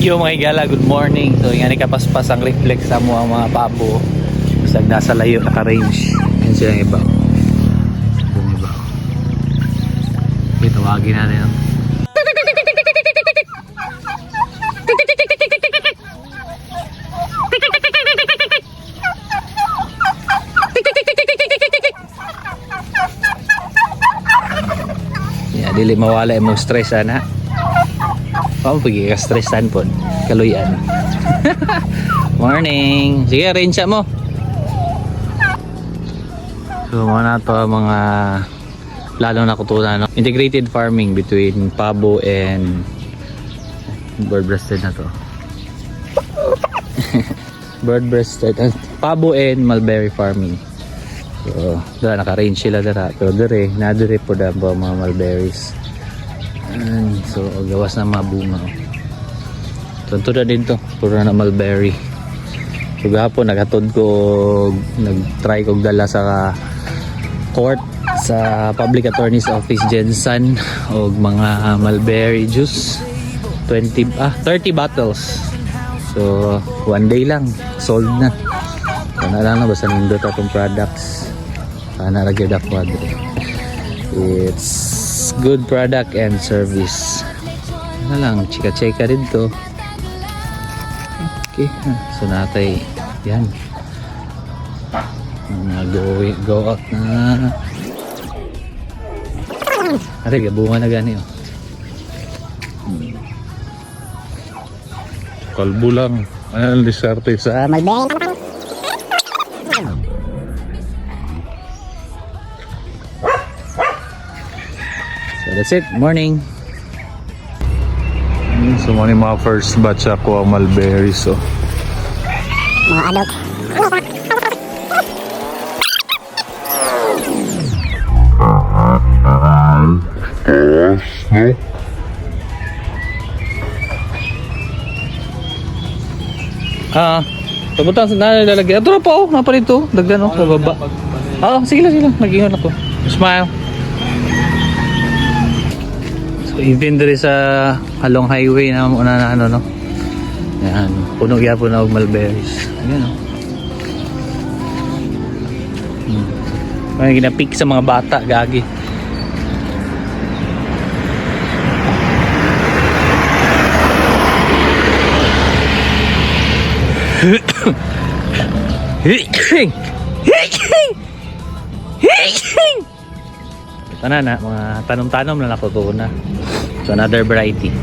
Yo mga igala, good morning. So yan ikapaspas ang reflex sa mga pabo. Bisag nasa layo naka-range. Yan silang iba. Yung iba. Okay, tawagin natin yun. Yan, dili mawala yung stress ana. Oh, pagi ka stressan po. Kaluyan. Morning. Sige, range mo. So, mga to mga lalong nakutunan, no? Integrated farming between pabo and bird-breasted na to. Bird-breasted. Pabo and mulberry farming. So, doon naka-range sila dara. Pero nadire po na mga mulberries. And so gawas na mga bunga. Tunto na din to, puro na mulberry. So gahapon naghatod ko, nag-try kong dala sa court sa Public Attorney's Office Jensen og mga mulberry juice 30 bottles. So one day lang sold na. Kana lang na basta nindot atong products. Kana ra gyud ako adre. It's good product and service. Ano lang, chika-chika rin to. Okay, so natay yan. Go out na. Ari, gabunga na gani oh. Kalbo lang. Ano ang diskarte sa So that's it, morning. So mga mga first batch ako ang mulberry. So mga adult. Pagpunta na lalagyan. Ito na po, naparito. Dagdan o, sa baba. Sige lang. Nag-ingon ako. Smile. So, even dito sa Halong Highway na muna na ano, no? Yan. Puno kaya po na og mulberries. Ayan, no? May ginapik sa mga bata, gagi. Ito na mga tanom-tanom na nakutuon na. So another variety.